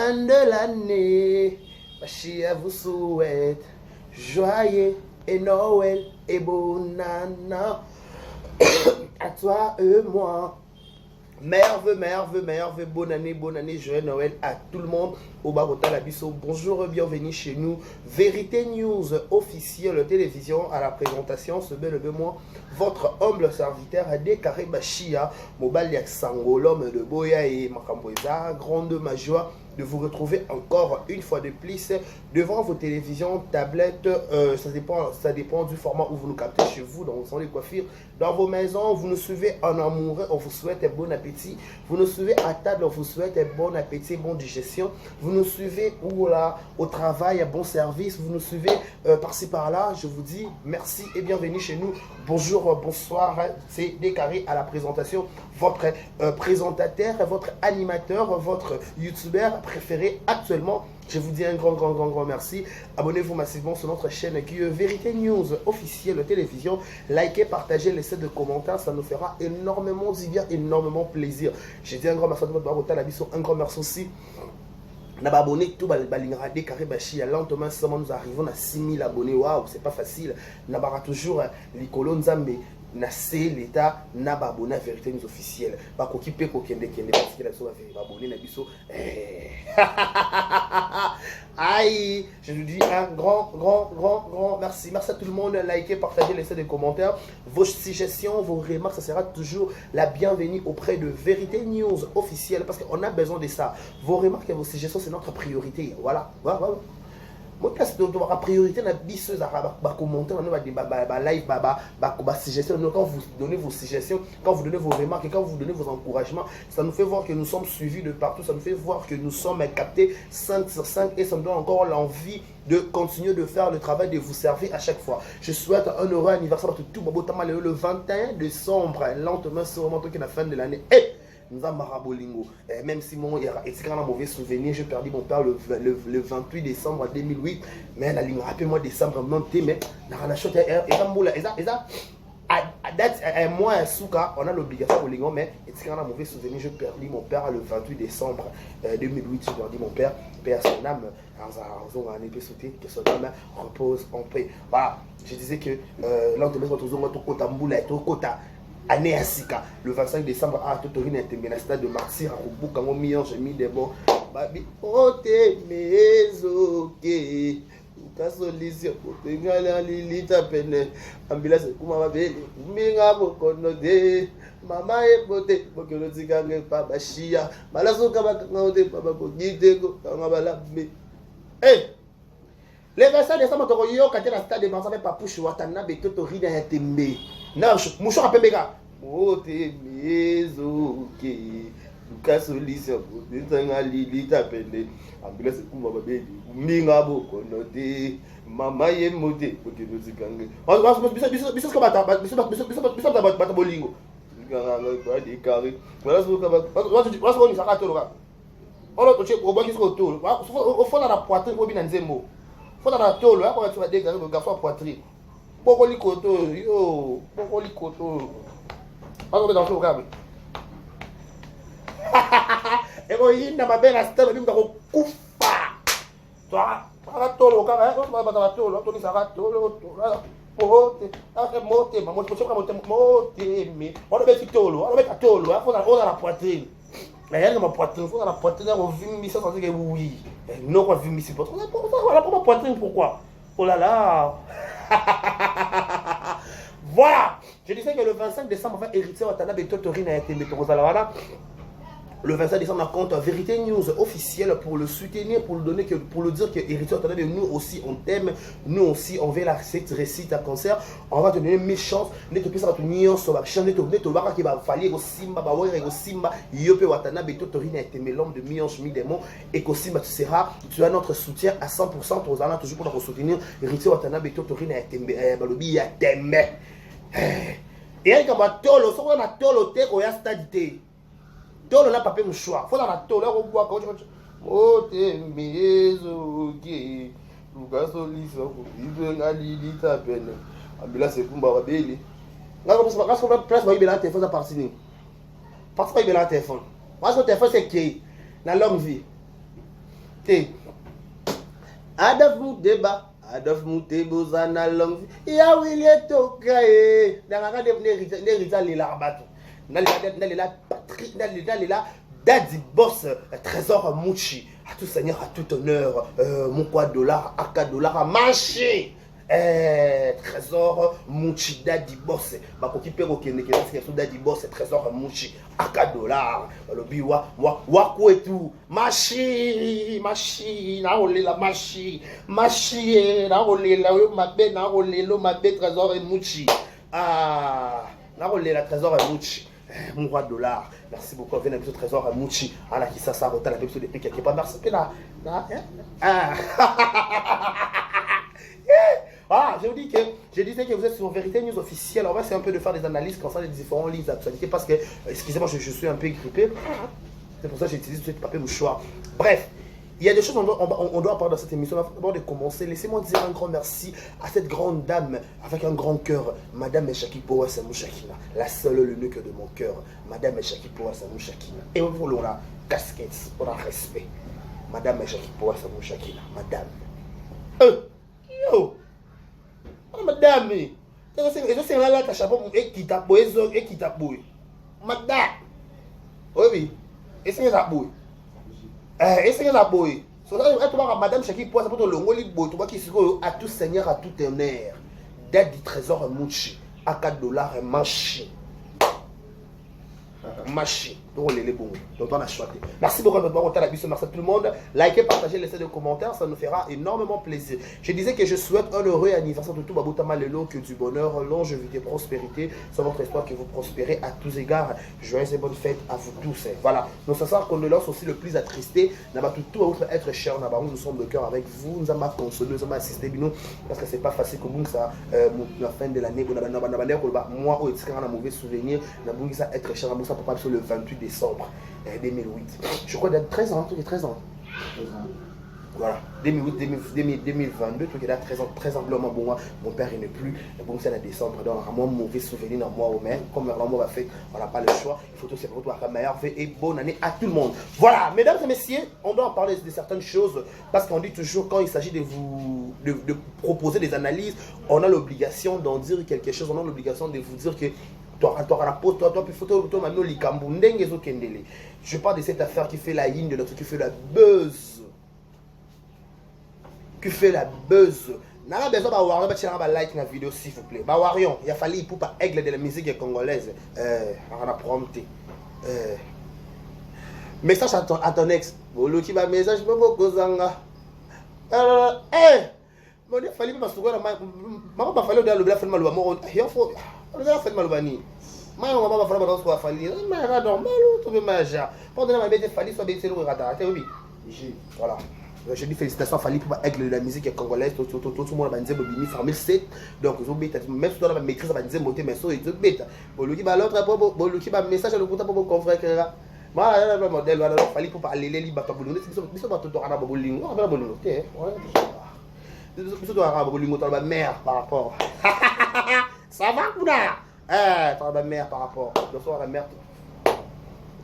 fin de l'année, Machia vous souhaite joyeux et Noël et bonne année à toi et moi. Merveille, bonne année, joyeux Noël à tout le monde. Au Barota Labisso, bonjour, bienvenue chez nous. Vérité News officielle télévision à la présentation, ce bel moi, votre humble serviteur Décaré Bachia, Mobaliak Sango, l'homme de Boya et Makamboeza, grande ma joie de vous retrouver encore une fois de plus devant vos télévisions, tablettes, ça dépend du format où vous nous captez chez vous, dans vos salons de coiffure, dans vos maisons, vous nous suivez en amoureux, on vous souhaite un bon appétit, vous nous suivez à table, on vous souhaite un bon appétit, bonne digestion, vous nous suivez au travail, un bon service, vous nous suivez par-ci par-là, je vous dis merci et bienvenue chez nous, bonjour, bonsoir, c'est Décaré à la présentation, votre présentateur, votre animateur, votre youtubeur préféré actuellement. Je vous dis un grand merci. Abonnez-vous massivement sur notre chaîne qui est Vérité News officielle télévision. Likez, partagez, laissez des commentaires. Ça nous fera énormément d'idées, énormément plaisir. J'ai dit un grand merci à votre un grand merci aussi. N'a pas abonné tout balingara Décaré Bachia lentement nous arrivons à 6000 abonnés. Waouh, c'est pas facile. N'a pas toujours les colons Zambé. Nassé l'état n'a pas abonné à Vérité News officielle. Pas qu'on qui peut qu'on kende parce que la chose va abonner n'a biso. Aïe, je vous dis un grand merci. Merci à tout le monde. Likez, partagez, laissez des commentaires. Vos suggestions, vos remarques, ça sera toujours la bienvenue auprès de Vérité News officielle parce qu'on a besoin de ça. Vos remarques et vos suggestions, c'est notre priorité. Voilà. Moi, parce que la priorité, la bisseuse à commenter, live, suggestion. Quand vous donnez vos suggestions, quand vous donnez vos remarques et quand vous donnez vos encouragements, ça nous fait voir que nous sommes suivis de partout, ça nous fait voir que nous sommes captés 5 sur 5 et ça nous donne encore l'envie de continuer de faire le travail, de vous servir à chaque fois. Je souhaite un heureux anniversaire à tout le 21 décembre, lentement, c'est vraiment la fin de l'année. Nous avons Marabolingo. Même si mon est un mauvais souvenir, j'ai perdu mon père le 28 décembre 2008. Mais la ligne rappelle-moi décembre, mais la relation est à date, moi et Souka, on a l'obligation de lingo, mais c'est un mauvais souvenir, j'ai perdu mon père le 28 décembre 2008. J'ai perdu mon père, père son âme, que son âme repose en paix. Voilà, je disais que l'endemain, année à Sika, le 25 décembre, à Totorine et la stade de Martyr, à Roubouk, à Momian, j'ai mis des bons. Babi, oh, t'es mes ok. Ta solution pour te gagner en Lili, ta peine. Ambulance, comment ma belle, Minga, Bokonote, Maman est beauté, pour que le tigre pas bachia. Malasso, Kabakanote, Papa, Guide, Kangabala. Eh! Le 25 décembre, tu as eu un stade de Martyr, pas pour Chouatana, mais Totorine et Tembe. Non, mouchon à Pembega. Mote mezoke. Lucas solution pour te Lili ta peine. Ambulance kuma baby. Minga boko note. Mama ye mote pour que nous gangue. Biso comme bata bolingo. Ganga ba di carré. Voilà ce que ba. On saka toloka. On a touché au banc sur tolo. Au fond dans la poitrine au bien nzembo. Faut dans la tolo, quand tu vas dégager le garçon à poitrine. Bokoli koto, yo, bokoli koto. Pas comme dans le câble. Et quand il n'a pas bien la stèle, il m'a dit koufa. Toi, pas tolo, quand même, on va pas tolo, on va pas tolo, mote, mote, maman, tu peux pas monter mote, mais on va mettre tolo, on va mettre tolo, on va dans la poitrine. Mais elle ma poitrine, faut dans la poitrine, on vit ça sans dire oui. Non, on vit ici pour ça. Voilà pour ma poitrine, pourquoi? Oh là là. Voilà, je disais que le 25 décembre, on va hériter Watanabe Totorine a été méthodologique. Le 25 décembre, on compte Vérité News officielle pour le soutenir, pour le donner, pour le dire que héritier Watanabe, nous aussi on t'aime, nous aussi on veut la réussite à concert. On va te donner 1000 chances. Ne te pas tenir sur la chaîne, ne te pas qu'il va falloir au Simba, au Simba, Yope Watanabe Totorine a été l'homme de mi-ange, mi-démon, et qu'au Simba tu as notre soutien à 100%. Tu as toujours pour nous soutenir. Héritier Watanabe Totorine a été balobi a t'aimé. Et elle comme tolo, so on a tolo te ko ya stadité. Tolo n'a pas fait le choix. Faut dans la tolo on voit quand oh te mezo ki. Lucas solution pour vivre na Lili ta peine. Ambila c'est pour babeli. Là comme ça parce qu'on place ba ibela téléphone à partir. Parce que ibela téléphone. Parce que téléphone c'est qui? La longue vie. T. Adolphe Mouteba, Adolphe Mouteba, Zana Long, ya William Tokaye. Nangaka de Rita Lila Rabato. Nalila Patrick, Nalila Daddy Boss, Trésor Mouchi. À tout seigneur, à tout honneur, mon quoi dollar, aka dollar, marché. Trésor Mouchi, Daddy Boss. Bakoki Pero Keneke, Daddy Boss, Trésor Mouchi, aka dollar. Lobi waku et tout. Machi, na rolé la machi. Machi, na rolé la mabe, na rolé lo mabe, Trésor et Mouchi. Ah, na rolé la Trésor et Mouchi. Mon roi dollar, merci beaucoup. On vient d'un trésor à Mouchi. Ah là, qui ça, ça rota la pepsi de pique qui est pas merci. Là, ah, je disais que vous êtes sur Vérité News officielle. On va essayer un peu de faire des analyses concernant les différents livres d'actualité parce que, excusez-moi, je suis un peu grippé. C'est pour ça que j'ai utilisé tout ce papier mouchoir. Bref. Il y a des choses on doit parler dans cette émission. Avant de commencer, laissez-moi dire un grand merci à cette grande dame avec un grand cœur, Madame Eshaki Powa Samouchakina, la seule le nœud de mon cœur, Madame Eshaki Powa Samouchakina. Et on voulons la casquette, on a respect. Madame Eshaki Powa Samouchakina, Madame. Yo, Madame, je sais là, ta chapeau et qui t'a boué, et qui t'a boué. Madame, oui, et c'est ça boué. Essayez la boy. Madame Chaki Pois, c'est pour le Ngoli Boy, tu vois qui à tout seigneur, à tout honneur. D'aide du trésor Mouchi, à 4 dollars et machi. Machi. Donc on a choisi. Merci beaucoup de votre part. Merci à tout le monde. Likez, partagez, laissez des commentaires, ça nous fera énormément plaisir. Je disais que je souhaite un heureux anniversaire de tout Babouta Lelo, que du bonheur, longévité, prospérité, sur votre espoir que vous prospérez à tous égards. Joyeuses et bonnes fêtes à vous tous. Voilà. Nos sincères condoléances aussi le plus attristé. Tout être cher, nous sommes de cœur avec vous. Nous avons consolé, nous avons assisté, parce que c'est pas facile comme ça. La fin de l'année, moi, au un mauvais souvenir, nous avons être cher, nous avons sur le 28 décembre 2008. Je crois d'être 13 ans, 13 ans. Voilà, 2022, tout est là, 13 ans, bon, mon père il n'est plus, bon, c'est en décembre, donc un mauvais souvenir dans moi au même, comme l'amour va faire, on n'a pas le choix, il faut tout c'est pour toi, meilleure et bonne année à tout le monde. Voilà, mesdames et messieurs, on doit en parler de certaines choses, parce qu'on dit toujours, quand il s'agit de vous, de proposer des analyses, on a l'obligation d'en dire quelque chose, on a l'obligation de vous dire que je parle de cette affaire qui fait la ligne de notre, qui fait la buzz. Qui fait la buzz. N'a besoin de like la vidéo s'il vous plaît. Bawarion, il a fallu pour pas aigle de la musique congolaise. On a prompté. Message à ton ex. Bolo qui va message beaucoup zanga. Mon Dieu, fallait pas soutenir maman pas fallu dans le blas fait mal au amour. Il faut on a fait mal au bani. Maman va falloir dans quoi fallir. Mais radon malo tout me maja. Pendant ma bête fallu soit baisser le radar. Oui. Voilà. Je dis félicitations à Fali pour aigle de la musique congolaise. Tout le monde va dire Bobini Formule 7. Donc, vous bêta. Même si tu as la maîtrise, va dire monter mes sauts et tout bêta. Boluki va l'autre, Boluki va message à l'autre pour mon confrère. Voilà, le modèle, voilà, Fali pour parler les libres. Ils sont pas tout à Bolingo. On va Bolingo. Ils sont à Bolingo, tu as mère par rapport. Ça va, Kouna? Tu as mère par rapport. Le soir, la mère.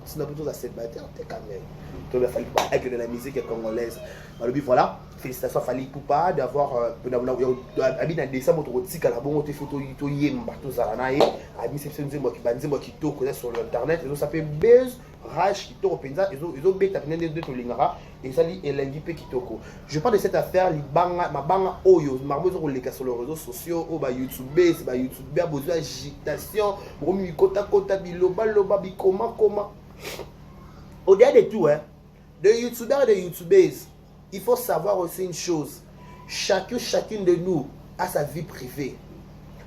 Si on a plutôt à cette bataille, t'es quand même. Il a fallu avec de la musique congolaise. Voilà, félicitations à Fali Poupa d'avoir habité en décembre au tic à la bonne photo yemba tout ça là a mis cette moi qui tourne sur l'internet ils ont s'appelé Buzz Rage qui tourne penza ils ont bêta pendant de tolingara et ça li elengi pe kitoko. Je parle de cette affaire li banga ma banga oyo marmozo ko leka sur les réseaux sociaux au ba YouTube a besoin d'agitation au mi kota biloba loba bi comment au-delà de tout hein de youtubeurs et de youtubeuses, il faut savoir aussi une chose. Chacune de nous a sa vie privée.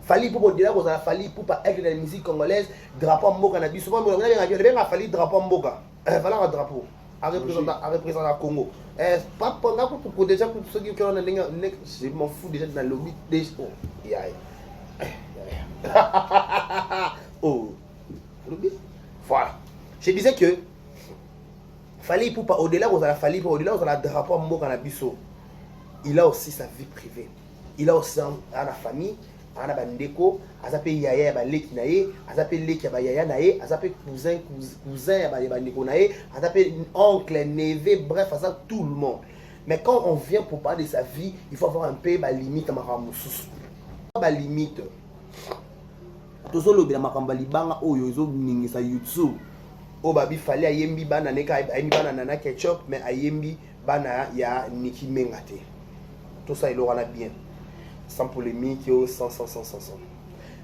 Fali pour dire que ça fali pour pas être dans la musique congolaise, drapeau mboka na biso. On a fallu drapeau mboka. Voilà un drapeau à représenter le Congo. Pas pour déjà pour ceux qui ont je m'en fous déjà dans le lobby déjà. Oh. Voilà. Je disais que Fali pour pas au-delà aux Fali pour au-delà aux drapeau mboka na biso. Il a aussi sa vie privée. Il a aussi la famille, ana bandeko, azape yaya ba leki na ye, azape leki ba yaya na ye, azape cousin ba bandeko na ye, azape oncle, neveu, bref, ça tout le monde. Mais quand on vient pour parler de sa vie, il faut avoir un peu de limite à ma limite. Tout ça, le makambo libanga oyo ezo ningisa YouTube. O babi fallait ayembi bana neka ayembi bana nana ketchup mais ayembi bana ya Nicki Mengate. Tout ça il aura bien. Sans polémique, sans.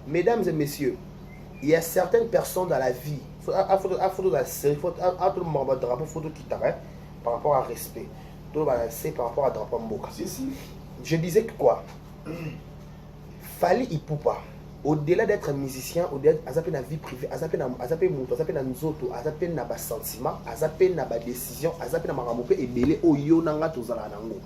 Mesdames et messieurs, il y a certaines personnes dans la vie, il faut tout le monde drapeau photo qui t'arrête par rapport à respect. Tout c'est par rapport à drapeau mboka. Je disais que quoi? Fallait y poupa. Au-delà d'être musicien, au-delà de la vie privée, azape na nzoto, azape na ba sentiment, azape na ba décision, azape na makambo pe ebele oyo nanga tozala nango.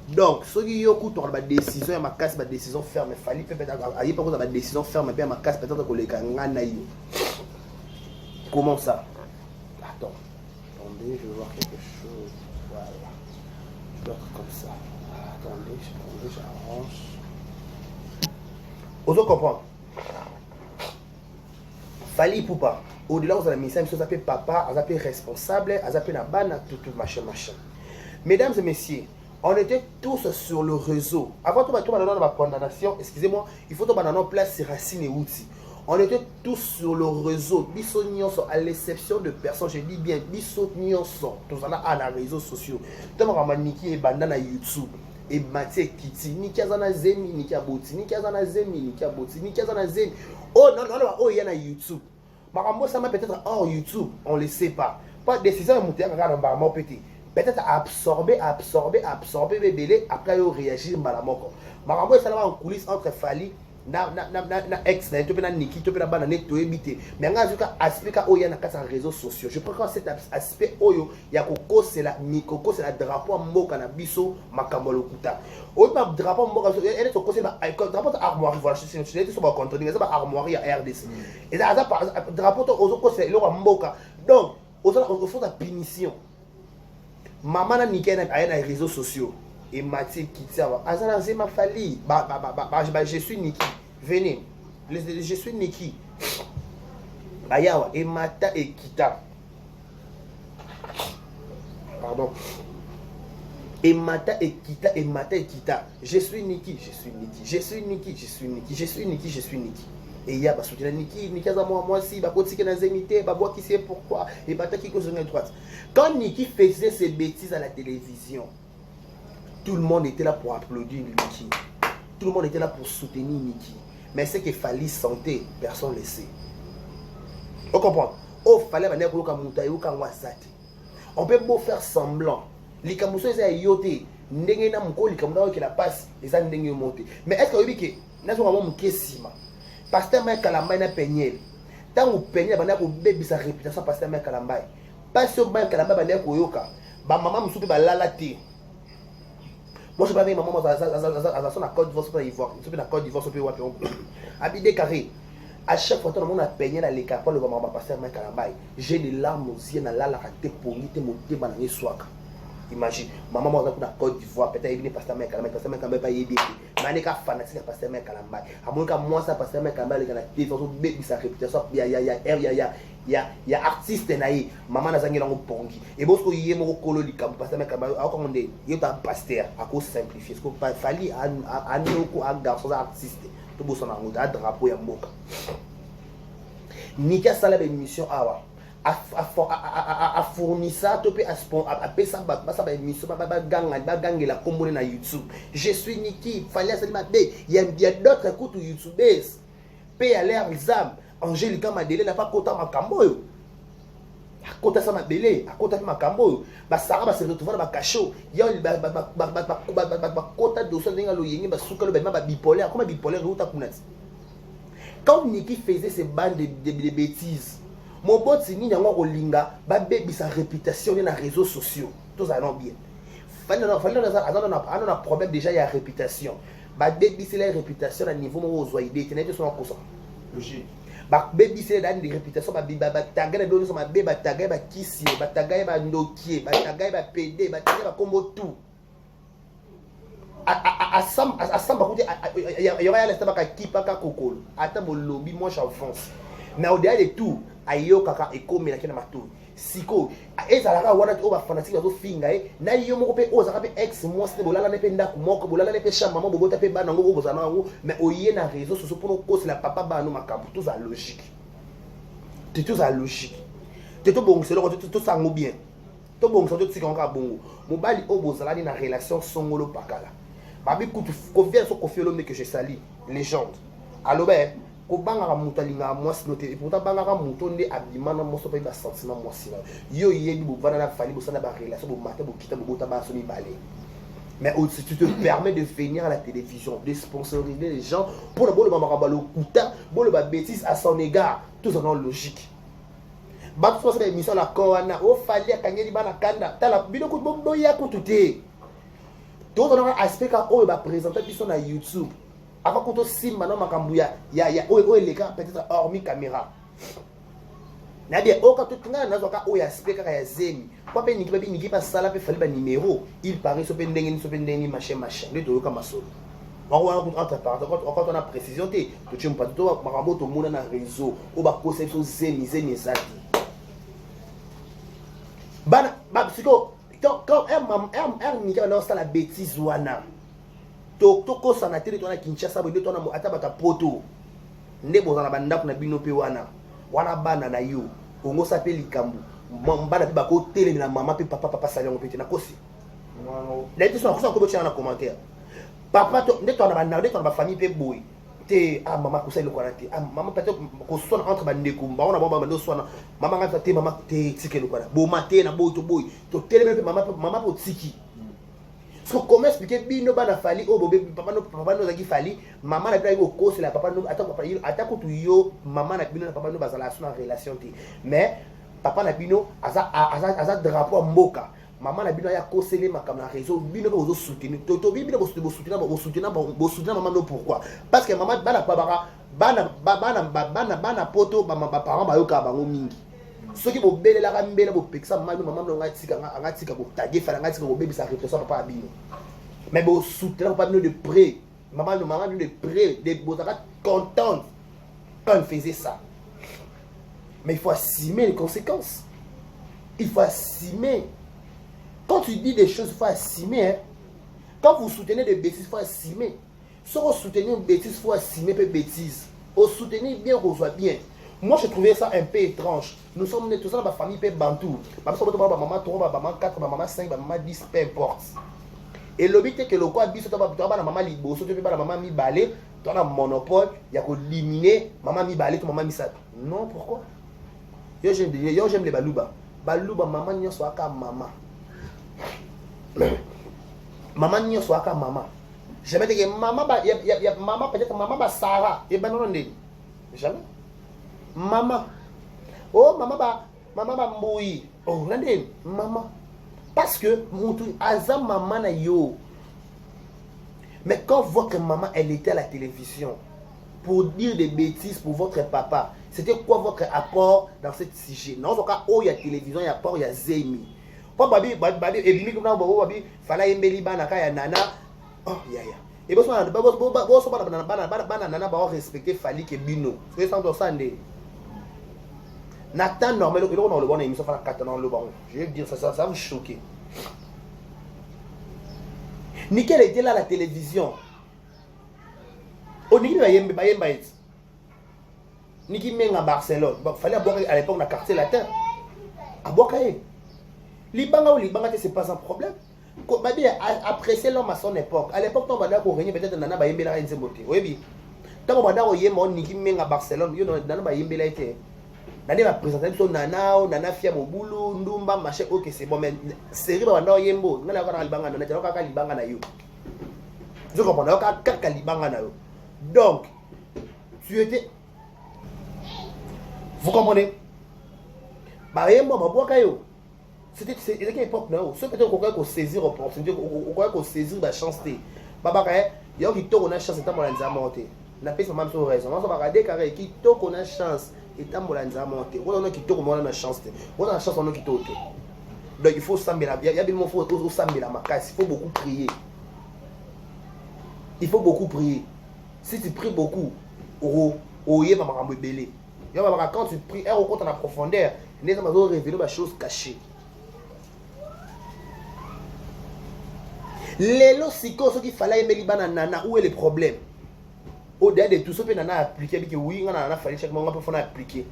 Donc, ceux qui ont une décision, il y a une décision ferme. Il fallait peut-être une décision ferme, mais il y a une peut-être que les gens. Comment ça? Attends. Attendez, je vais voir quelque chose. Voilà. Je dois être comme ça. Attendez, j'arrange. Vous comprenez? Fallait pour pas. Au-delà, vous avez mis ça, vous appelez papa, vous appelez responsable, vous appelez la banane, tout machin. Mesdames et messieurs, on était tous sur le réseau. Avant tout, la condamnation, excusez-moi, il faut que nous place Racine et outils. On était tous sur le réseau. Bisso nyonso, à l'exception de personnes, je dis bien, bisso nyonso, tous en a les réseaux sociaux. Tout le monde Niki et bandana YouTube. Et Mathieu Kitty, Niki azana zemi, Niki aboti, Niki azana zemi, Niki aboti, Niki azana zemi. Oh non, oh il y a na YouTube. Marambo ça m'a peut-être hors YouTube, on ne le sait pas. Pas de décision à monter à un petit. Peut-être absorber, bébé, après il réagir malamoko. Marambo ça va en coulisses entre Fali, na ex, na topé na Niki, topé na banane, to éviter. Mais on a vu qu'aspect oyo na kasa réseaux sociaux. Je prends cet aspect oyo, ya koko c'est la mikoko c'est la drapeau mboka na biso makambo lokuta. Oyo pa drapeau mboka, elle est koko c'est la drapeau armoire, voilà, je suis sur ma contenu, c'est pas armoire à RDC. Et ça drapeau ozo c'est le mboka. Donc, au fond la punition. Maman na Niki na les réseaux sociaux. Et Mathieu Kitsawa, Azana Zema Fali, je suis Niki, venez, je suis Niki, Ayawa, et Mata et Kita, pardon, et Mata et Kita, je suis Niki, et il y a pas soutien Niki, moi si, qui n'a zémité, qui sait pourquoi, et qui cause une droite. Quand Niki faisait ses bêtises à la télévision, tout le monde était là pour applaudir Niki. Tout le monde était là pour soutenir Niki. Mais ce qu'il fallait santé, personne ne le sait. On comprend? Oh, fallait venir pour on peut beau faire semblant. Les camoussons sont yoté. Ndenge na mko likamuna qui la passe, les gens ndenge monté. Mais est-ce que vous que n'a pas mon kesima? Pasteur Mike Kalambay na peigner. Tant ou peigner bana ko bébé sa réputation pasteur Mike Kalambay. Pas sur Mike Kalambay bana ko yoka. Ba maman musupe ba lalati. Moi je parle avec maman à son accord divorce pour Ivoire. Je suis dans l'accord divorce pour Ivoire. Habité carré. À chaque fois que on a peigné dans les capots le maman pasteur Mike Kalambay. J'ai des larmes aux yeux dans la te pongi te monter dans les soirs. Imagine, maman moi dans Côte d'Ivoire, peut-être il vient pasteur Mike Kalambay, pasteur Mike Kalambay pas yébi. Mais ka fanatique pasteur Mike Kalambay. À moins que moi ça pasteur Mike Kalambay les gars défense bébé sa réputation, il y a artiste naï, maman na zangi lango pongi. Et bosco yé mo kolo likam pasteur Mike Kalambay, a comment dire, il ta pasteur à cause simplifier. Ce que fali à nous à garçon artiste. Tout bosso na ngota drapeau ya mboka. Nika sala be mission awa. A fournir ça, à payer ça, la commune na YouTube. Je suis Niki, fallait il y a d'autres coups de YouTubers. Paye à l'air exam. Angélica Madele n'a pas compté ma cambo. À côté ça ma belé, à côté ma cambo. Sarah va se retrouver dans ma cachot. Il y a quota de sol dans le yéni, souka le bipolaire. Comment bipolaire ou ta kunati? Quand Niki faisait ces bandes de bêtises, mon bot c'est ni yango olinga ba baby sa réputation dans les réseaux sociaux tous allons bien fallait on a problème déjà il y a réputation ba baby c'est la réputation à niveau mo ozoide tenait sur un courant logique ba baby c'est dans des réputations ba tagay donner sur ma baby ba tagay ba kisi ba tagay ba ndokier ba tagay ba pd ba tagay ba combo tout à samba côté il y aura l'instant ba kipa ka kokolo ata mo lobby moi j'avance mais au-delà de tout ayo kaka ekomi na kina matu siko ezalaka wana to ba fanatique bazo finga na yo moko pe ozaka pe ex moi c'est bolala ne pe ndako moko bolala ne pe chambre maman bobota pe bana ngo bozana ngo mais oye na réseau sociaux pour cause la papa bano makambo tout ça logique tout ça logique tout bon c'est le tout ça ngo bien tout bon c'est tout tikanga bongo mobali o bozala ni na relation songolo pakala babi kutu confiance so confiance l'homme que je salue légende allo ben ko banga mutu alinga mwasi noté pourtant banga mutu nde abimana moso pe ba sentiment mwasi yo yebi bo vana na fali bo sana ba relation bo mata bo kita bo bota ba so mi balé mais si tu te permets de venir à la télévision de sponsoriser les gens pour le bon le mama ba le kuta bon le ba bêtise à son égard tout ça non logique ba so ça émission la koana o fali akangeli bana kanda tala bino ko bo ya ko tuté tout on a aspect ka o ba présenter biso na YouTube avant qu'on te signe maintenant makambuya ya les gars peut-être hormis caméra na bien au quand tu ngana nazoka o ya speaker ya zemi kwa pe niki pa sala pe fali ba numéro il paraît so pe ndenge machin de to ka masolo on va entre parenthèses quand on a précision te to tu pas to makambo to mona na réseau o ba conception zemi zati bana ba psycho quand un nika na la bêtise wana toko sana tele tona Kinshasa bo tona ata bata poto nde bozana bandako na bino pe wana bana na yo ongo sape likambu mbana pe bako tele na mama pe papa salongo pe na kosi na ite so ko bocha na commentaire papa to nde tona bana nde tona ba famille pe boy te mama ko selo kwana te mama peut ko sona entre bandeko baona bomba ndo sona mama ngata te mama te tikelo kwana bo maté na boy to tele pe mama po tiki. So comment expliquer bino bana fali o bobe papa no zaki fali maman na bino ko c'est la papa no atako tu yo maman na bino na papa no bazala na relation te mais papa na bino aza drapeau mboka maman na bino ya ko sele makam na réseau bino ko zo soutenir to bino bo soutenir maman no pourquoi parce que maman bana poto ba parents ba yoka bango mingi soki bo belela ka mbela bo pekisa mama no ngatika ko taguer fala ngatika ko bebisa réflexion papa abino mais bo soutenir papa bino de près maman bino de près de botaka contente quand il faisait ça mais il faut assumer les conséquences il faut assumer quand tu dis des choses il faut assumer hein? Quand vous soutenez des bêtises il faut assumer si vous soutenez une bêtise il faut assumer peu bêtise au soutenir bien qu'on soit bien. Moi, je trouvais ça un peu étrange. Nous sommes tous dans ma famille, peu bantou. Maman 3, maman 4, maman 5, maman 10, peu importe. Et le but est que le quoi, tu as maman libo, tu as maman mi balé, tu as un monopole, il y a qu'à éliminer maman mi balé, maman mi ça. Non, pourquoi? Yo j'aime les balouba. Balouba, maman n'y soit qu'à maman. Maman n'y soit qu'à maman. Jamais dit que maman, il y a maman, peut-être maman Sarah, et ben non, jamais. Maman, oh maman mouille, oh regardez, maman, parce que azam maman na yo. Mais quand votre maman elle était à la télévision pour dire des bêtises pour votre papa, c'était quoi votre apport dans ce sujet? Non, en cas oh il y a télévision, il y a apport, il y a zemi. Pas babi et bimi comme babi, fala yembeli bana ka ya nana, oh ya. Et bon nana ba respecter fali ke bino. C'est ça ça ndé. Nathan normal, il on le bon émission faire 4 ans le baron. Je vais dire ça va vous choquer. Nickel était là à la télévision. On dit qu'il va y avoir Niki Menga Barcelone. Il fallait avoir à l'époque dans le quartier latin. À Bokaye. Libanga ou Libanga, c'est pas un problème. Babi a apprécié l'homme à son époque. À l'époque, on va dire qu'on régnait peut-être dans Nana Bayembela et Nzemote. Oui, tant qu'on va dire qu'on y est Niki Menga Barcelone, il y a Nana Bayembela été. Nana va présenter son Nana Fia Mobulu, Ndumba, machin, ok, c'est bon, mais série va voir Yembo. Nana va dans Libanga, Nana va Libanga na yo. Je comprends, Nana va Libanga na yo. Donc, tu étais. Vous comprenez? Bah, Yembo, ma bois kayo. C'était quelle époque, non? Ce peut-être qu'on peut saisir l'opportunité, qu'on peut saisir la chance. Baba, il y a qui tourne la chance, c'est un moyen de monter. Na pesa même sur raison. On va regarder carré qui tourne la chance. Et tant que l'on a monté, on a qui tourne, on a la chance. On a la chance, on a qui tourne. Donc il faut s'embêter. Il y a bien mon faut s'embêter la macasse. Il faut beaucoup prier. Il faut beaucoup prier. Si tu pries beaucoup, au yé va me belé. Quand tu pries, elle rencontre en profondeur. Les gens vont révéler des choses cachées. Les lots, ce qu'il fallait aimer les nana, où est le problème? Au-delà de tout, ce que nana a appliqué, oui, on a fallu chaque moment pour appliquer.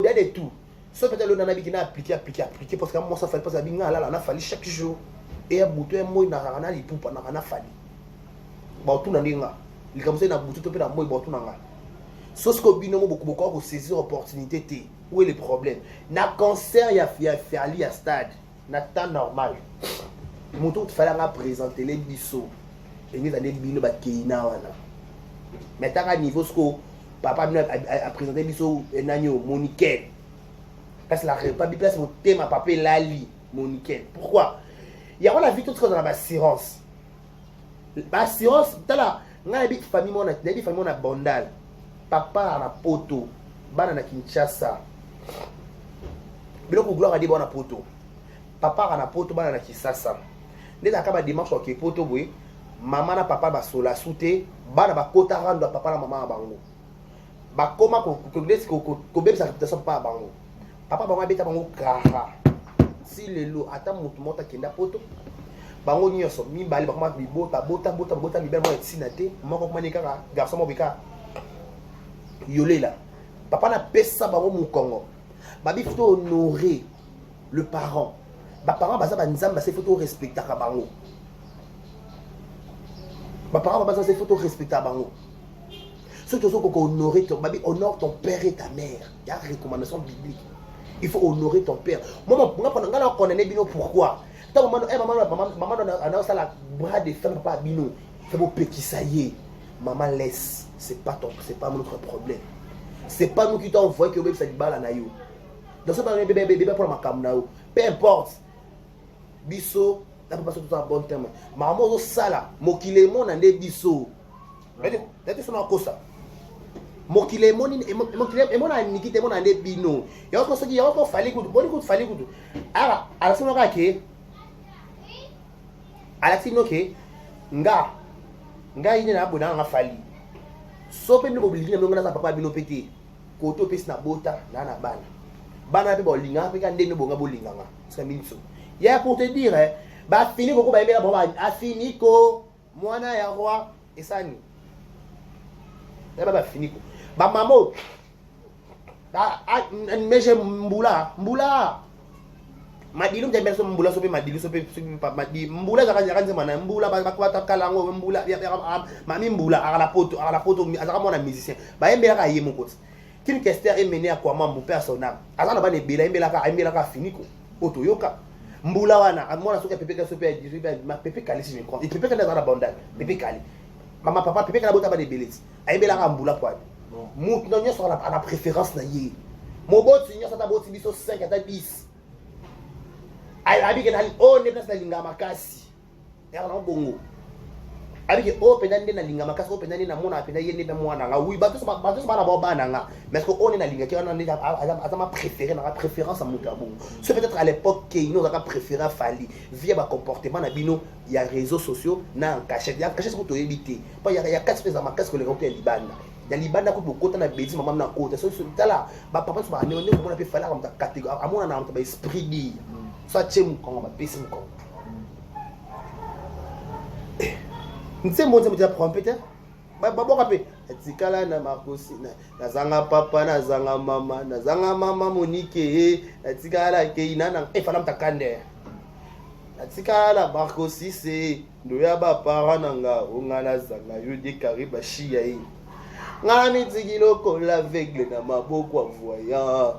Au-delà de tout, ce peut-être le nana qui a appliqué, parce que moi ça fallait pas ça, on a fallu chaque jour. Et à bout de moi, il n'a rien à lui pour pas fallu. Bon, tout n'a rien. Il comme ça, il a bout de moi, il bon tout n'a rien. Sauf que binomo beaucoup pour saisir l'opportunité. Où est le problème? Na cancer, il y a fait aller à stade. Na temps normal. Moto il fallait présenter les bisous. Et nous allons bino ba keina wana. Mais à niveau ce que papa a présenté bisous et nanyo moniquel. Parce que la pas bi place mon thème papa lali moniquel. Pourquoi? Il y a la vie tout ce dans l'assurance. L'assurance tala nga bi famille mon na bondal. Papa na poto, bana na Kinshasa. Biloko gloire a dit bona poto. Papa na poto bana na Kinshasa. Ndeza kaba dimanche ke poto boy, maman na papa ba sola souté, bana ba kota rando papa na maman bango. Ba koma ko bebisa réputation papa bango. Papa bango beta bango kara. Si lelo ata mutu mota kenda poto, bango nyoso mi bali ba koma bota mi bel mo etsinate, moko koma nika garçon mo bika. Yolé là. Papa n'a pas ça bango mon Congo. Babi faut honorer le parent. Ba parent baza ba nzamba c'est faut respecter ka bango. Ba parent baza c'est faut respecter bango. Ce que tu faut honorer ton babi honore ton père et ta mère. Il y a une recommandation biblique. Il faut honorer ton père. Moi on connaît bino pourquoi. Tant maman on a la bras de femme papa bino. C'est beau petit ça y est. Maman laisse. C'est pas notre problème. C'est pas nous qui t'ont envoyé que le bébé ça dit balle à naïo. Donc ça bébé pour ma camnao. Peu importe. Bisso, t'as pas passé tout un bon terme. Maman au sala, mokile mon ande bisso. T'as son encore ça. Mokile mon et mon a nikite mon ande bino. Il y a encore ça qui y a encore fallait good. Bon écoute fallait good. Alors, à ce moment-là que Alexino que nga ine na bona nga fali. So pe no obligé no ngana papa bino pété. Koto pesi na bota na bana. Bana pe bolinga pe ka ndenge bonga bolinga nga. C'est minso. Ya pour te dire ba fini ko ba mbela ba a fini ko mwana ya roi esani. Ya ba fini ko. Ba mamo. Meje mbula. Madilu mjambia so mbula sope madilu sope madi mbula za mana mbula ba kwata kalango mbula mami mbula ala poto azaka mona musicien ba yembela ka yemo koti kini kester emene akwa mambu personnel azana ba ne bela ka finiko oto yoka mbula wana mona soka pepe ka sope ma pepe kali si je compte pepe ka na bondal pepe kali mama papa pepe ka bota ba de beleti ayembela ka mbula kwa mut no nyoso ala préférence na ye mo boti nyoso ta boti biso 5 ata 10 Abi kenali o ne place na linga makasi. Ya na bongo. Abi ke o penande na linga makasi o penande na mona pena yende na mwana nga. Oui, bato ba na bana nga. Mais que on est na linga ki on a ma préféré na préférence à Mutabou. C'est peut-être à l'époque que nous avons préféré Fali via ba comportement na bino il y a réseaux sociaux na cachette. Ya cachette ko to éviter. Pas il y a 4 espèces de makasi que les gens ont libanda. Ya libanda ko beaucoup na bêtise maman na côté. So tala ba papa so ba ne ko na pe fala comme ta catégorie. Amona na ba esprit di. Soit chez mon con, ma pisse mon con. Nse mo nse prend peut-être. Ba bo kapé. Etikala na makosi na zanga papa na zanga mama Monique etikala ke inana e fala mtakande. Etikala makosi se ndoya ba parananga ongala zanga yo de kariba shia yi. Ngami tsikilo ko l'aveugle na maboko voyant.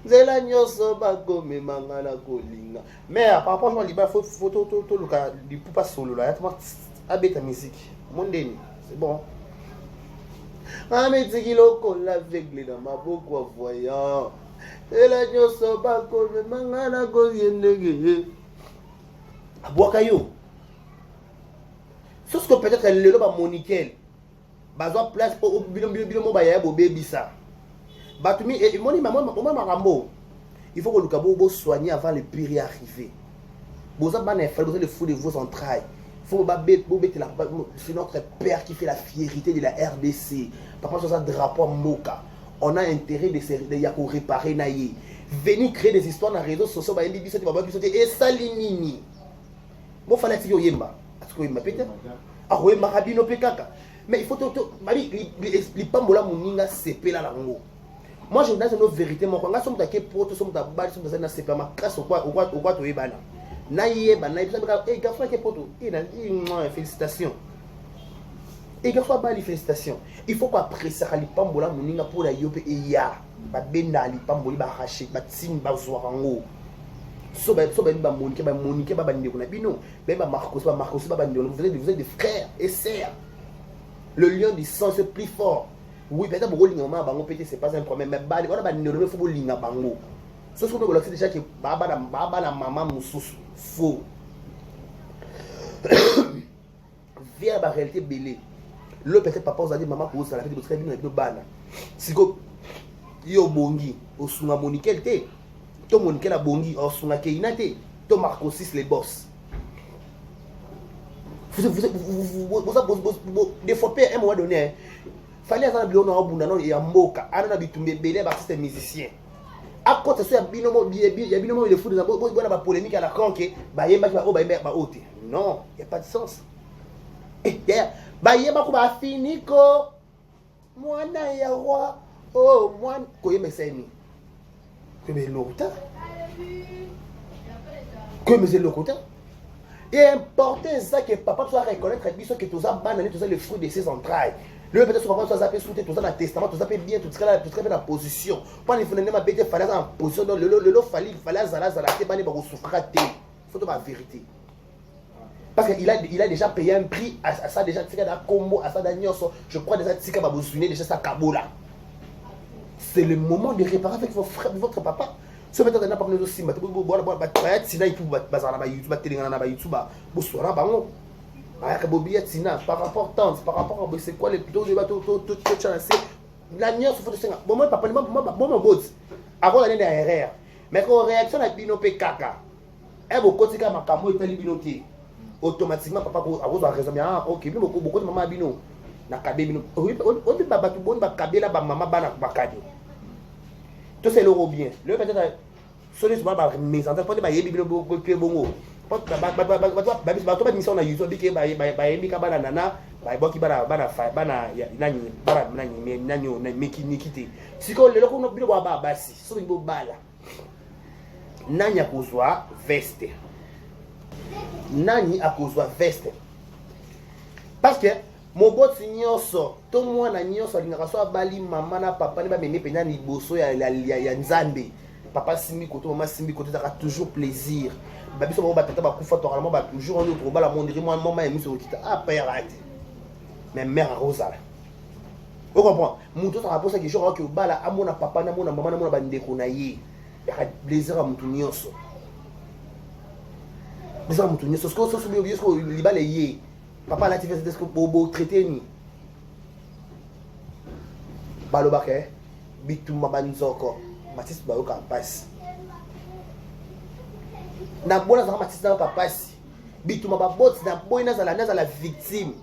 Zela nyoso bako me mangala kolinga. Mais par rapport à liba photo to luka du poupa solo là, tellement abeta musique. Mondeni, c'est bon. Ameti kiloko l'aveugle dans ma boko voyant. Zela nyoso bako me mangala koyendege. Aboakayo. Sauf que peut-être le lo ba Moniquel. Bazo place pour bilo mo ba ya bo baby ça. Batumi et moni maman marambo. Il faut que le cabo soigner avant le pire arriver. Vous avez le fou de vos entrailles. Il faut c'est notre père qui fait la fierté de la RDC. Papa sur un drapeau moka. on a intérêt de réparer naïe. Venir créer des histoires dans les réseaux sociaux, et ça l'inini. Bon, il fallait que tu yemba. Est-ce que yemba peut-être? Ah oui, marabino pekaka. Mais il faut les pambola moninga CP là lango. Moi je donne une vérité mon quand somme take poto somme ta bali somme na CP ma casse au quoi to yebana. Na yeba na yeba eh garçon ke poto. Félicitations. Et garçon bali félicitations. Il faut pas presser les pambola moninga pour la yope et ya. Ba benda li pamboli ba racher ba tin ba zoarango. So ba monique ba bande na bino. Ba Marcos ba bande. Vous êtes des frères et sœurs. Le lien du sang c'est plus fort. Oui, peut-être que c'est pas un problème, mais on a il faut linga bango. Ce que vous c'est déjà que baba na maman mususu faux. Via la réalité belé. Le peut-être papa vous a dit maman pour ça la fait de très bien avec nos bana. Si go yo bongi osunga monikel te. To monikel la bongi osunga keina te. To Marco 6 les boss. Vous des fois à un moment donné fallait avoir un bilan en bunda non et en moka ana bitumbe belé ba c'est musicien à côté ça binomo binomo il fout dans la polémique à la conque ba yemba ba ote non il y a pas de sens et ba yemba ko ba finiko mwana ya roi oh mwana ko yemba seni que me lota que me lota. Et important ça que papa soit reconnaître que tout ça banane tout ça le fruit de ses entrailles. Le peut-être papa soit zappé sous tout ça dans le testament tout ça peut bien tout ça dans la position. Pas il faut ne pas bête fallait en position dans le fallait zala te bani ba souffrir te. Faut la vérité. Parce qu'il a déjà payé un prix à ça déjà tika da combo à ça d'agnoso. Je crois déjà tika ba bosuné déjà ça kabola. C'est le moment de réparer avec vos frères votre papa. Ce peut-être n'a pas nous aussi mais tu il faut bazar na YouTube télé na YouTube bo sora bango aya ka bobia tina par rapport temps par rapport à c'est quoi les plutôt de bateau tout chance la nion faut de senga bon moi papa bon bot avant d'aller dans erreur mais quand réaction na bino pe kaka e bo kotika makambo etali bino te automatiquement papa ko a raison bien OK beaucoup de maman bino na kabe bino on dit baba tout bon ba kabela ba maman bana ba kadi. Tout c'est l'euro bien. Le peut-être seulement par mes ententes pas ba yebi bongo. Pas ba mission na YouTube que ba yebi ka bana nana ba boki bana nani meki nikite. Siko le loko no bino ba basi. So ngo bala. Nani akozwa veste. Nani akozwa veste. Parce que mon bot nyonso to mwana nyonso lingaka so bali mama na papa ne ba meme pena ni boso ya nzambe papa simbi koto mama simbi koto ça toujours plaisir ba biso ba tata ba kufa toralement ba toujours on autre ba la monderie moi maman et miso kita ah père arrête mais mère rosa vous comprenez muto ça rapport ça que je crois que bala amona papa na mona mama na mona ba ndeko na ye ya plaisir à mutu nyonso plaisir à mutu nyonso ce que so so libale ye papa là tu fais ce que bobo traiter ni balobake bituma banzoko matisi bayoka passe na bona za matisi na passe bituma babot na boina za la victime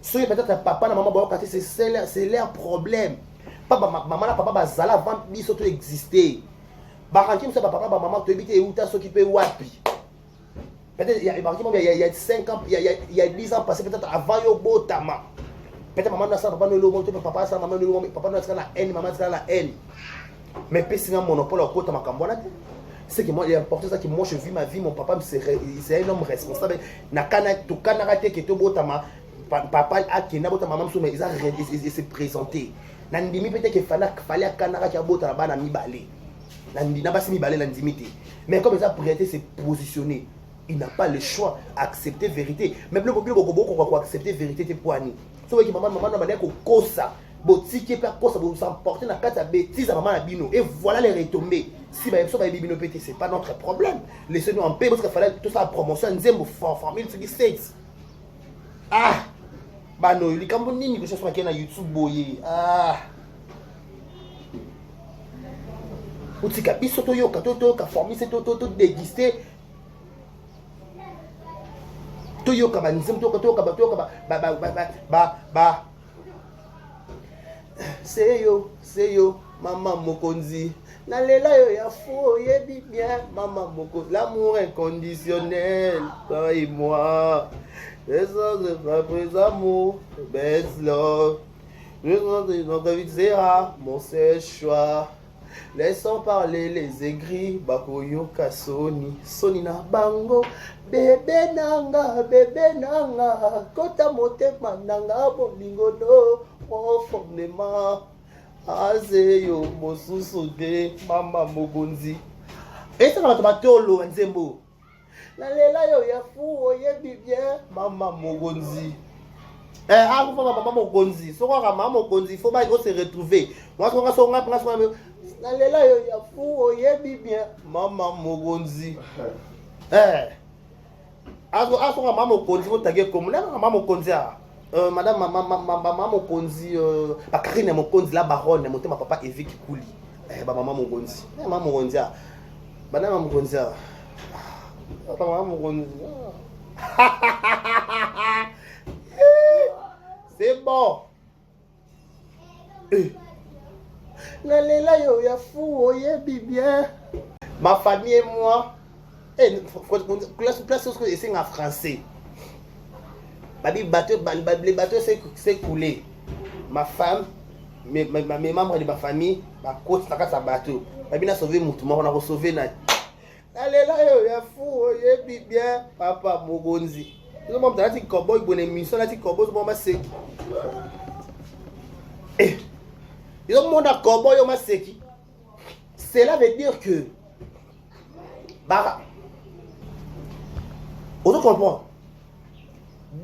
soyez peut-être papa na maman bayoka c'est leur problème papa maman na papa bazala avant biso to exister ba ranki msa papa ba maman to ebite uta so qui peut wapi. Peut-être il y a 5 ans, il y a 10 ans passé, peut-être avant yo botama. Peut-être maman n'a pas papa no lomo, papa ça maman no lomo, papa n'a pas la haine, maman n'a la haine. Mais puis c'est un monopole au côté makambona. C'est que moi il est important ça que moi je vis ma vie, mon papa c'est un homme responsable. Na kana to kana raté que to botama papa a qui na botama maman mais il s'est présenté. Na ndimi peut-être que fallait kana raté botama bana mibale. Na ndina basi mibale na ndimité. Mais comme ça pour être se positionner. Il n'a pas le choix d'accepter vérité. Même le public beaucoup accepter vérité c'est pour ani. Sauf que maman na bana ko kosa, botiki pe kosa bo s'emporter na kata bêtise à maman na bino et voilà les retombées. Si ba so ba bino pété c'est pas notre problème. Laissez-nous en paix parce qu'il fallait tout ça promotion nzembo famille to states. Ah. Ba no li kambo nini ko so na YouTube boye. Ah. Utika biso to yoka to ka famille c'est to déguster. Toyoka banzim toka ba C'est yo, maman mokonzi. Nalela yo ya fou, yebi bien, maman mokonzi. L'amour inconditionnel, toi et moi. Les autres de mes amours, best love. Notre vie sera mon seul choix. Laissons parler les aigris, bakoyo kasoni, soni na bango, bébé nanga, kota motema nanga, bolingo no, profondément, azeyo, mosusu de, mama mogonzi. Et ça va te battre nzembo. Nalela yo ya fou, oyebi bien, mama mogonzi. Faut maman mogonzi, so quoi maman mogonzi, faut pas se retrouver. Moi ce qu'on a nalela yo ya fou, oyebi bien, maman mogonzi. Maman mogonzi, faut taguer comme maman mogonzi. Madame maman mogonzi, la Karine mogonzi, la baronne, monter ma papa Evi qui couli. Maman mogonzi, maman mogonzi, madame mogonzi. Maman mogonzi. C'est bon. Nalela yo ya fou, oyebi bien. Ma famille et moi. Place que c'est en français. Les bateaux s'est coulé. Ma femme, mes membres de ma famille, ma côte, ça bateau. Babi n'a sauvé mon tour, on a sauvé na. Nalela yo ya fou, oyebi bien, papa Mogonzi. Tout le monde a dit cowboy, bonne émission, a dit cowboy, bon ma seki. Et tout le monde a cowboy, ma seki. Cela veut dire que, bah, on comprend.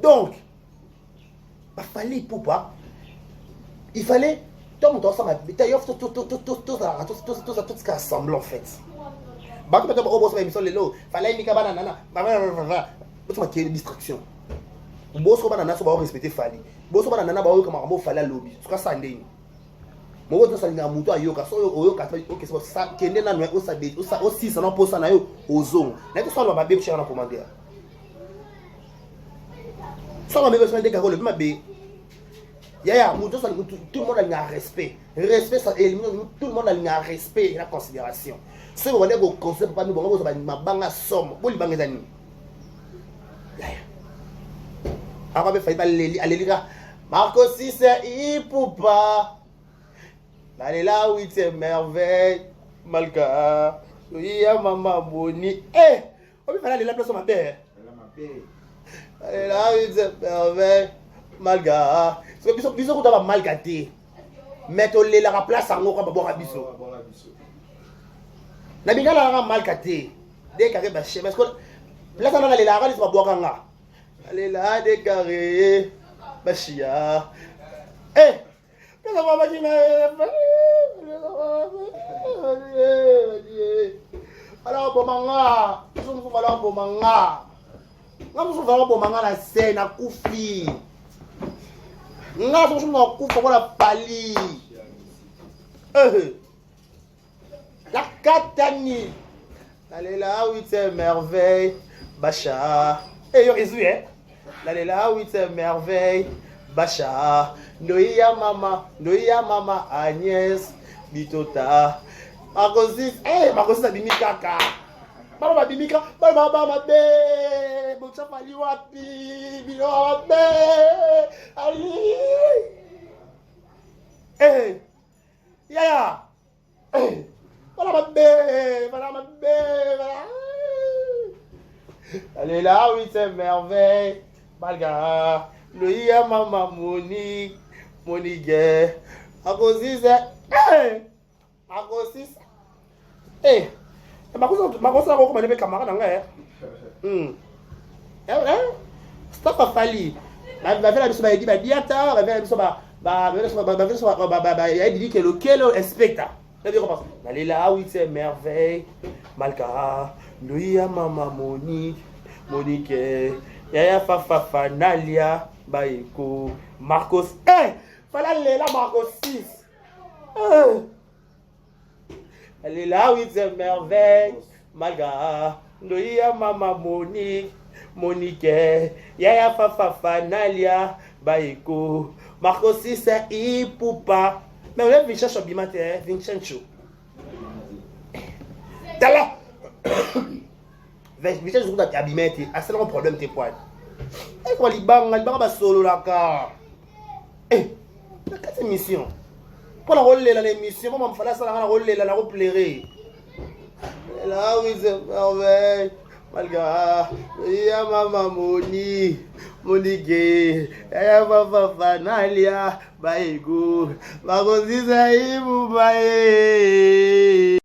Donc, bah fallait pour pas. Il fallait tout le monde ensemble. D'ailleurs, tout ce qui assemble en fait. Bah, tu peux te reposer l'émission les lots. Fallait une cabane, c'est une distraction. Bosso banana so ba respecter fali. Bosso banana ba comme mo fala lobby. Ce que ça ndeni. Mo woto sa nga muto ayoka so oyoka OK so ça kende na no sa de o aussi ça non posa na yo ozo. Na to so ba be cher na commander. So ba be so de ka ko le ma be. Ya muto so tout le monde a un respect. Respect ça élimine tout le monde a un respect et la considération. Ce qu'on va dire au concept pas nous bon so ba mabanga somme. Bo li bangeza ni. Après, il fallait aller lire Marco 6 c'est Ipoupa. Allez là, oui, c'est merveille. Malka. Oui, maman Boni. On va aller la place de ma père. Allez là, oui, c'est merveille. Malka. Parce que bisous, tu vas mal gâter. Mettre la place en haut, on va boire à bisous. La biga la mal gâté. Dès qu'il y a parce que là, on va aller là, on va boire un gars. Allez là, décarré, Bachia. Qu'est-ce qu'on va dire? Alors, pour manga, nous sommes allés pour manga. Nous sommes allés pour manga la scène à Koufi. Nous sommes allés Koufi pour la pali. La Katani. Allez là, oui, c'est merveille, Bacha. Yo résout, hein? Allez là, oui, c'est merveille. Bacha. Noia mama, Agnès, Bitota. Marcosis, Marcosis a bimi kaka. Mama bimi kaka. Mama be. Bon, ça fali wapi. Bino be. Ali. Yaya. Mama be. Allez là, oui, c'est merveille. Malga. Le IA maman Monique. Marcosis, Marcosis. Marcosis a recommandé mes camarades. C'est pas fali. Va faire la mission, il dit, diata, va faire la mission, il dit que lequel inspecteur. Allez là, oui, c'est merveille. Malka. Lui, maman Monique. Yaya Fafa, Nalia, Baïko, Marcos. Fallait là, Marcos 6. Elle est là, oui, c'est merveille. Malga. Lui, maman Monique. Yaya Fafa, Nalia, Baïko, Marcos 6, Ipoupa. Mais on a Vincenzo Bimate, Vincenzo. Tala. Vincenzo Bimate, c'est un problème tes poils. Et quoi les bangs va solo là car. Eh, quelle émission? Pour la rôle là l'émission, moi me fallait ça la rôle là la replairer. Là oui c'est merveille. Malga, ya mama Monique, ya papa Fanalia, Baïgo, Magonziza Ibu Bae.